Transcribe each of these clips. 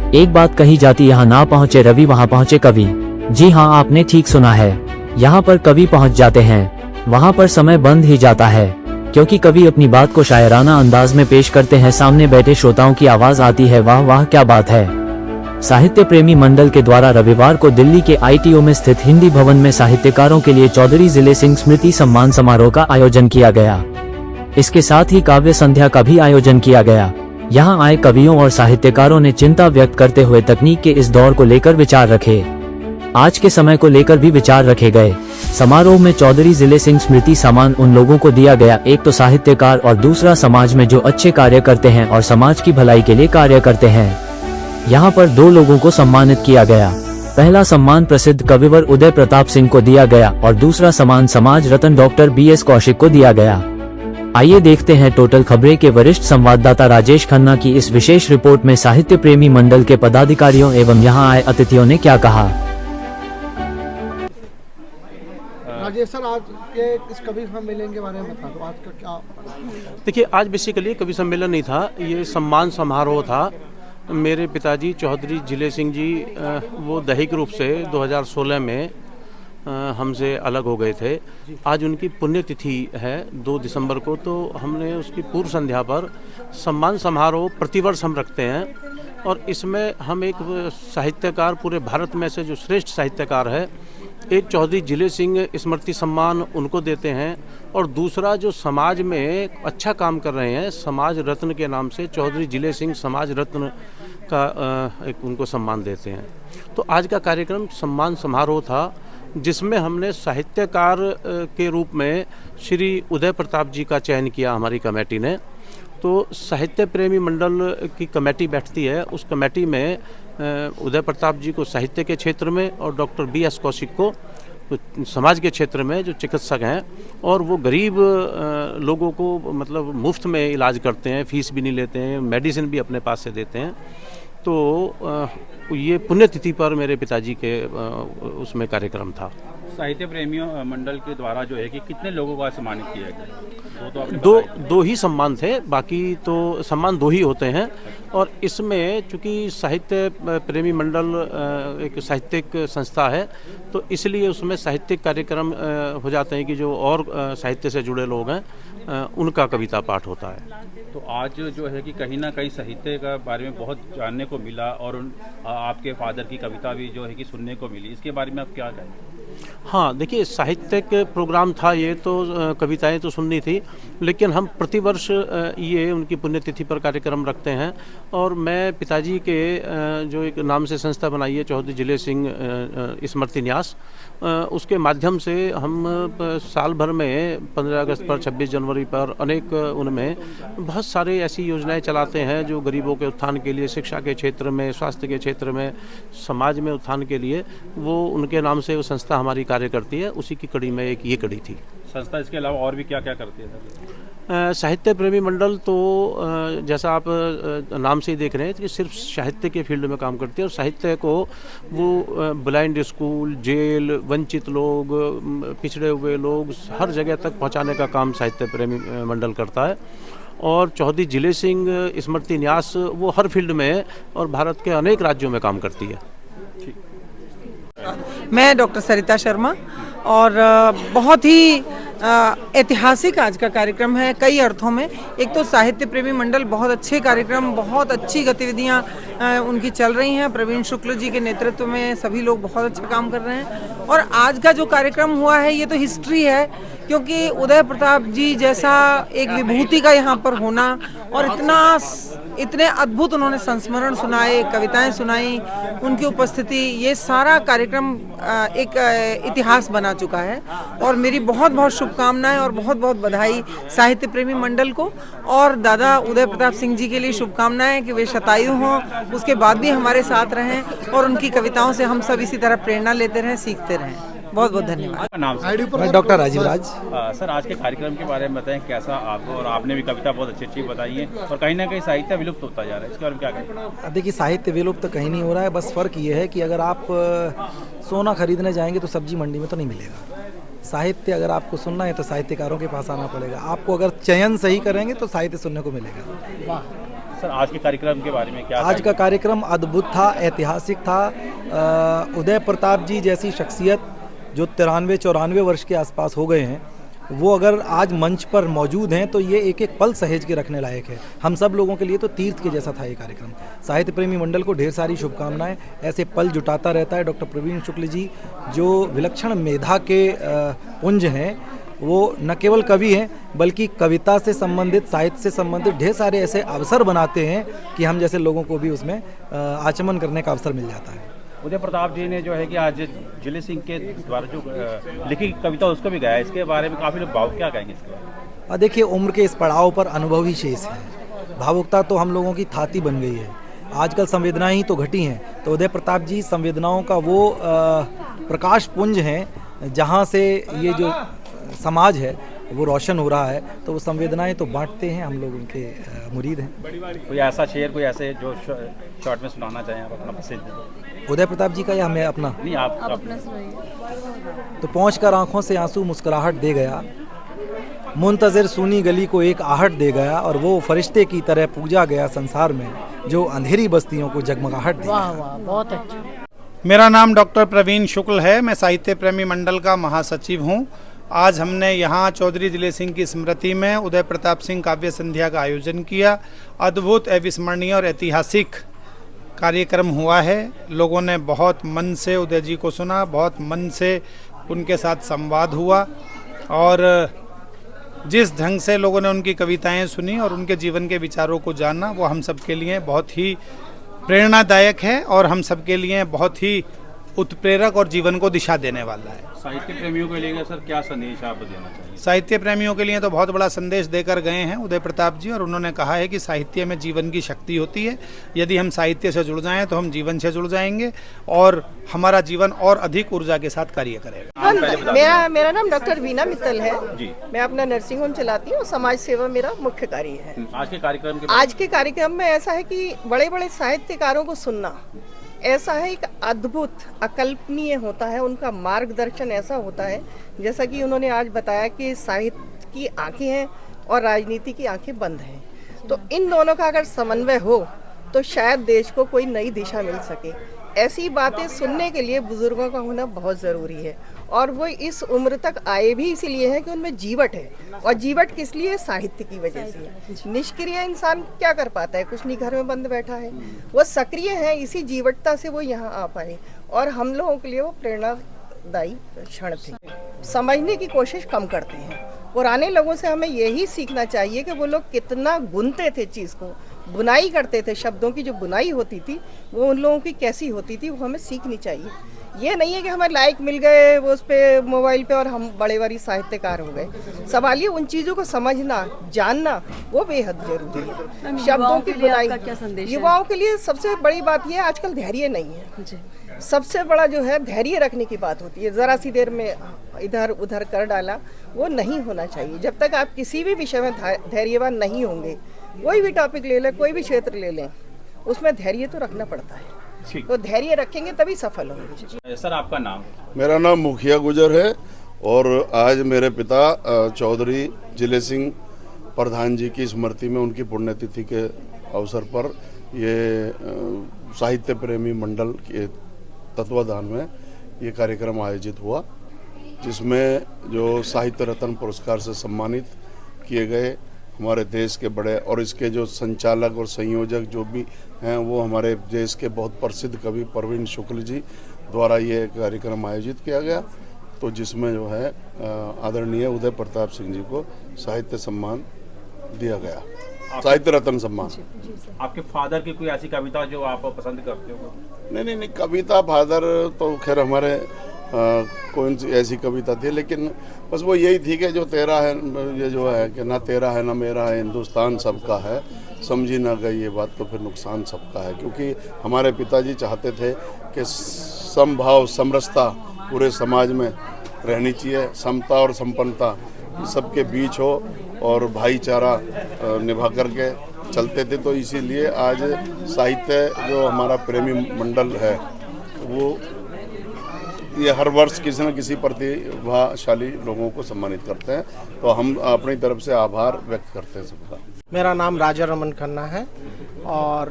एक बात कही जाती, यहाँ ना पहुँचे रवि वहाँ पहुँचे कवि। जी हाँ, आपने ठीक सुना है। यहाँ पर कवि पहुँच जाते हैं, वहाँ पर समय बंद ही जाता है, क्योंकि कवि अपनी बात को शायराना अंदाज में पेश करते हैं। सामने बैठे श्रोताओं की आवाज आती है, वाह वाह क्या बात है। साहित्य प्रेमी मंडल के द्वारा रविवार को दिल्ली के ITO में स्थित हिंदी भवन में साहित्यकारों के लिए चौधरी जिले सिंह स्मृति सम्मान समारोह का आयोजन किया गया। इसके साथ ही काव्य संध्या का भी आयोजन किया गया। यहाँ आए कवियों और साहित्यकारों ने चिंता व्यक्त करते हुए तकनीक के इस दौर को लेकर विचार रखे। आज के समय को लेकर भी विचार रखे गए। समारोह में चौधरी जिले सिंह स्मृति सम्मान उन लोगों को दिया गया, एक तो साहित्यकार और दूसरा समाज में जो अच्छे कार्य करते हैं और समाज की भलाई के लिए कार्य करते हैं। यहाँ पर 2 लोगों को सम्मानित किया गया। पहला सम्मान प्रसिद्ध कविवर उदय प्रताप सिंह को दिया गया और दूसरा सम्मान समाज रत्न डॉक्टर BS कौशिक को दिया गया। आइए देखते हैं टोटल खबरें के वरिष्ठ संवाददाता राजेश खन्ना की इस विशेष रिपोर्ट में साहित्य प्रेमी मंडल के पदाधिकारियों एवं यहाँ आए अतिथियों ने क्या कहा। राजेश सर, आज के इस कवि सम्मेलन के बारे में बता दो, आज का क्या। देखिए, आज बेसिकली कवि सम्मेलन नहीं था, ये सम्मान समारोह था। मेरे पिताजी चौधरी जिले सिंह जी वो दैहिक रूप से 2016 में हमसे अलग हो गए थे। आज उनकी पुण्यतिथि है 2 दिसंबर को, तो हमने उसकी पूर्व संध्या पर सम्मान समारोह प्रतिवर्ष हम रखते हैं। और इसमें हम एक साहित्यकार, पूरे भारत में से जो श्रेष्ठ साहित्यकार है, एक चौधरी जिले सिंह स्मृति सम्मान उनको देते हैं और दूसरा जो समाज में अच्छा काम कर रहे हैं, समाज रत्न के नाम से चौधरी जिले सिंह समाज रत्न का एक उनको सम्मान देते हैं। तो आज का कार्यक्रम सम्मान समारोह था, जिसमें हमने साहित्यकार के रूप में श्री उदय प्रताप जी का चयन किया हमारी कमेटी ने। तो साहित्य प्रेमी मंडल की कमेटी बैठती है, उस कमेटी में उदय प्रताप जी को साहित्य के क्षेत्र में और डॉक्टर BS कौशिक को समाज के क्षेत्र में, जो चिकित्सक हैं और वो गरीब लोगों को मतलब मुफ्त में इलाज करते हैं, फीस भी नहीं लेते हैं, मेडिसिन भी अपने पास से देते हैं। तो ये पुण्यतिथि पर मेरे पिताजी के उसमें कार्यक्रम था। साहित्य प्रेमियों मंडल के द्वारा जो है कि कितने लोगों को सम्मानित किया गया? दो ही सम्मान थे, बाकी तो सम्मान 2 ही होते हैं। और इसमें चूँकि साहित्य प्रेमी मंडल एक साहित्यिक संस्था है, तो इसलिए उसमें साहित्यिक कार्यक्रम हो जाते हैं कि जो और साहित्य से जुड़े लोग हैं उनका कविता पाठ होता है। तो आज जो है कि कहीं ना कहीं साहित्य का बारे में बहुत जानने को मिला और आपके फादर की कविता भी जो है कि सुनने को मिली, इसके बारे में आप क्या कहें? हाँ, देखिए, साहित्यिक प्रोग्राम था ये, तो कविताएं तो सुननी थी, लेकिन हम प्रतिवर्ष ये उनकी पुण्यतिथि पर कार्यक्रम रखते हैं। और मैं पिताजी के जो एक नाम से संस्था बनाई है चौधरी जिले सिंह स्मृति न्यास, उसके माध्यम से हम साल भर में 15 अगस्त पर, 26 जनवरी पर अनेक उनमें बहुत सारे ऐसी योजनाएं चलाते हैं जो गरीबों के उत्थान के लिए, शिक्षा के क्षेत्र में, स्वास्थ्य के क्षेत्र में, समाज में उत्थान के लिए, वो उनके नाम से वो संस्था हमारी कार्य करती है। उसी की कड़ी में एक ये कड़ी थी। संस्था इसके अलावा और भी क्या क्या करती है? साहित्य प्रेमी मंडल तो जैसा आप नाम से ही देख रहे हैं कि सिर्फ साहित्य के फील्ड में काम करती है, और साहित्य को वो ब्लाइंड स्कूल, जेल, वंचित लोग, पिछड़े हुए लोग, हर जगह तक पहुंचाने का काम साहित्य प्रेमी मंडल करता है। और चौधरी जिले सिंह स्मृति न्यास वो हर फील्ड में और भारत के अनेक राज्यों में काम करती है। मैं डॉक्टर सरिता शर्मा, और बहुत ही ऐतिहासिक आज का कार्यक्रम है कई अर्थों में। एक तो साहित्य प्रेमी मंडल बहुत अच्छे कार्यक्रम, बहुत अच्छी गतिविधियां उनकी चल रही हैं। प्रवीण शुक्ल जी के नेतृत्व में सभी लोग बहुत अच्छा काम कर रहे हैं। और आज का जो कार्यक्रम हुआ है ये तो हिस्ट्री है, क्योंकि उदय प्रताप जी जैसा एक विभूति का यहाँ पर होना और इतने अद्भुत उन्होंने संस्मरण सुनाए, कविताएं सुनाई, उनकी उपस्थिति, ये सारा कार्यक्रम एक इतिहास बना चुका है। और मेरी बहुत बहुत शुभकामनाएं और बहुत बहुत बधाई साहित्य प्रेमी मंडल को, और दादा उदय प्रताप सिंह जी के लिए शुभकामनाएं कि वे शतायु हों, उसके बाद भी हमारे साथ रहें और उनकी कविताओं से हम सब इसी तरह प्रेरणा लेते रहें, सीखते रहें। बहुत बहुत धन्यवाद। मैं डॉक्टर राजीव राज। सर, आज के कार्यक्रम के बारे में बताएं, कैसा आपको, और आपने भी कविता बहुत अच्छी अच्छी बताई है, और कहीं ना कहीं साहित्य विलुप्त होता जा रहा है, इसके बारे में क्या कहें? देखिए, साहित्य विलुप्त तो कहीं नहीं हो रहा है, बस फ़र्क ये है कि अगर आप सोना खरीदने जाएंगे तो सब्जी मंडी में तो नहीं मिलेगा। साहित्य अगर आपको सुनना है तो साहित्यकारों के पास आना पड़ेगा। आपको अगर चयन सही करेंगे तो साहित्य सुनने को मिलेगा। वाह। सर आज के कार्यक्रम के बारे में क्या आज का कार्यक्रम अद्भुत था, ऐतिहासिक था। उदय प्रताप जी जैसी शख्सियत जो 93-94 वर्ष के आसपास हो गए हैं, वो अगर आज मंच पर मौजूद हैं तो ये एक एक पल सहेज के रखने लायक है। हम सब लोगों के लिए तो तीर्थ के जैसा था ये कार्यक्रम। साहित्य प्रेमी मंडल को ढेर सारी शुभकामनाएं। ऐसे पल जुटाता रहता है डॉक्टर प्रवीण शुक्ल जी, जो विलक्षण मेधा के पुंज हैं। वो न केवल कवि हैं बल्कि कविता से संबंधित, साहित्य से संबंधित ढेर सारे ऐसे अवसर बनाते हैं कि हम जैसे लोगों को भी उसमें आचमन करने का अवसर मिल जाता है। उदय प्रताप जी ने जो है कि आज जिले सिंह के द्वारा जो लिखी कविता उसको भी गाया, इसके बारे में काफ़ी लोग भावुक, क्या कहेंगे इसके बारे में? देखिए, उम्र के इस पड़ाव पर अनुभव ही शेष है। भावुकता तो हम लोगों की थाती बन गई है। आजकल संवेदनाएं ही तो घटी हैं, तो उदय प्रताप जी संवेदनाओं का वो प्रकाश पुंज हैं जहाँ से ये जो समाज है वो रोशन हो रहा है। तो वो संवेदनाएं तो बांटते हैं, हम लोग उनके मुरीद हैं। कोई ऐसा शेर, कोई ऐसे जो शॉर्ट में सुनाना चाहें आप अपना पसंद? उदय प्रताप जी का या मैं अपना? नहीं, आप अपना सुनाइए। तो पहुँच कर आँखों से आंसू मुस्कुराहट दे गया, मुंतज़िर सूनी गली को एक आहट दे गया, और वो फरिश्ते की तरह पूजा गया संसार में जो अंधेरी बस्तियों को जगमगाहट दे वाह गया। वाह, बहुत अच्छा। मेरा नाम डॉक्टर प्रवीण शुक्ल है। मैं साहित्य प्रेमी मंडल का महासचिव हूँ। आज हमने यहाँ चौधरी जिले सिंह की स्मृति में उदय प्रताप सिंह काव्य संध्या का आयोजन किया। अद्भुत, अविस्मरणीय और ऐतिहासिक कार्यक्रम हुआ है। लोगों ने बहुत मन से उदय जी को सुना, बहुत मन से उनके साथ संवाद हुआ, और जिस ढंग से लोगों ने उनकी कविताएं सुनी और उनके जीवन के विचारों को जाना, वो हम सब के लिए बहुत ही प्रेरणादायक है और हम सब के लिए बहुत ही उत्प्रेरक और जीवन को दिशा देने वाला है। साहित्य प्रेमियों के लिए सर क्या संदेश आप देना चाहिए? साहित्य प्रेमियों के लिए तो बहुत बड़ा संदेश देकर गए हैं उदय प्रताप जी, और उन्होंने कहा है कि साहित्य में जीवन की शक्ति होती है। यदि हम साहित्य से जुड़ जाएं तो हम जीवन से जुड़ जाएंगे और हमारा जीवन और अधिक ऊर्जा के साथ कार्य करेगा। मेरा नाम डॉक्टर वीना मित्तल है जी। मैं अपना नर्सिंग होम चलाती हूँ। समाज सेवा मेरा मुख्य कार्य है। आज के कार्यक्रम में ऐसा है कि बड़े बड़े साहित्यकारों को सुनना ऐसा है, एक अद्भुत, अकल्पनीय होता है। उनका मार्गदर्शन ऐसा होता है, जैसा कि उन्होंने आज बताया कि साहित्य की आंखें हैं और राजनीति की आंखें बंद हैं। तो इन दोनों का अगर समन्वय हो तो शायद देश को कोई नई दिशा मिल सके। ऐसी बातें सुनने के लिए बुजुर्गों का होना बहुत ज़रूरी है, और वो इस उम्र तक आए भी इसीलिए हैं कि उनमें जीवट है। और जीवट किस लिए? साहित्य की वजह से। निष्क्रिय इंसान क्या कर पाता है? कुछ नहीं, घर में बंद बैठा है। वो सक्रिय है, इसी जीवटता से वो यहाँ आ पाए, और हम लोगों के लिए वो प्रेरणादायी क्षण थे। समझने की कोशिश कम करते हैं। पुराने लोगों से हमें यही सीखना चाहिए कि वो लोग कितना बुनते थे चीज़ को, बुनाई करते थे। शब्दों की जो बुनाई होती थी वो उन लोगों की कैसी होती थी, वो हमें सीखनी चाहिए। ये नहीं है कि हमें लाइक मिल गए वो उस पे मोबाइल पे और हम बड़े बड़ी साहित्यकार हो गए। सवाल ये उन चीज़ों को समझना, जानना, वो बेहद जरूरी है। शब्दों की बुनाई युवाओं के लिए सबसे बड़ी बात यह है, आजकल धैर्य नहीं है। सबसे बड़ा जो है धैर्य रखने की बात होती है। ज़रा सी देर में इधर उधर कर डाला, वो नहीं होना चाहिए। जब तक आप किसी भी विषय में धैर्यवान नहीं होंगे, कोई भी टॉपिक ले लें, कोई भी क्षेत्र ले लें, उसमें धैर्य तो रखना पड़ता है। तो धैर्य रखेंगे तभी सफल होंगे। सर आपका नाम? मेरा नाम मुखिया गुजर है, और आज मेरे पिता चौधरी जिले सिंह प्रधान जी की स्मृति में उनकी पुण्यतिथि के अवसर पर ये साहित्य प्रेमी मंडल के तत्वाधान में ये कार्यक्रम आयोजित हुआ, जिसमें जो साहित्य रत्न पुरस्कार से सम्मानित किए गए हमारे देश के बड़े, और इसके जो संचालक और संयोजक जो भी हैं वो हमारे देश के बहुत प्रसिद्ध कवि प्रवीण शुक्ल जी द्वारा ये कार्यक्रम आयोजित किया गया। तो जिसमें जो है आदरणीय उदय प्रताप सिंह जी को साहित्य सम्मान दिया गया, साहित्य रत्न सम्मान। आपके फादर की कोई ऐसी कविता जो आप पसंद करते हो? नहीं, कविता फादर तो खैर हमारे कौन सी ऐसी कविता थी, लेकिन बस वो यही थी कि जो तेरा है, ये जो है कि ना तेरा है ना मेरा है, हिंदुस्तान सबका है, समझी ना गई ये बात तो फिर नुकसान सबका है। क्योंकि हमारे पिताजी चाहते थे कि समभाव समरसता पूरे समाज में रहनी चाहिए, समता और संपन्नता सबके बीच हो, और भाईचारा निभा करके चलते थे। तो इसीलिए आज साहित्य जो हमारा प्रेमी मंडल है वो ये हर वर्ष किसी न किसी प्रतिभाशाली लोगों को सम्मानित करते हैं। तो हम अपनी तरफ से आभार व्यक्त करते हैं सबका। मेरा नाम राजा रमन खन्ना है। और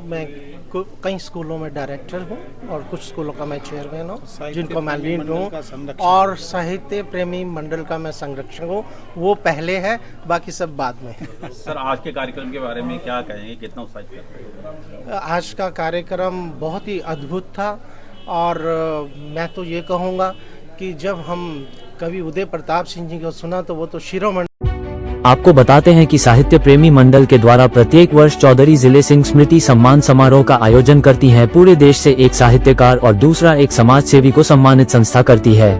मैं कई स्कूलों में डायरेक्टर हूँ और कुछ स्कूलों का मैं चेयरमैन हूँ, जिनको मैं लीड हूँ, और साहित्य प्रेमी मंडल का मैं संरक्षक हूँ। वो पहले है, बाकी सब बाद में। सर, आज के कार्यक्रम के बारे में क्या कहेंगे, कितना उत्साहित कर रहे हैं? आज का कार्यक्रम बहुत ही अद्भुत था और मैं तो ये कहूँगा कि जब हम कवि उदय प्रताप सिंह जी को सुना तो वो तो शिरोमणि। आपको बताते हैं कि साहित्य प्रेमी मंडल के द्वारा प्रत्येक वर्ष चौधरी जिले सिंह स्मृति सम्मान समारोह का आयोजन करती है। पूरे देश से एक साहित्यकार और दूसरा एक समाज सेवी को सम्मानित संस्था करती है।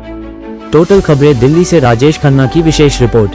टोटल खबरें दिल्ली से राजेश खन्ना की विशेष रिपोर्ट।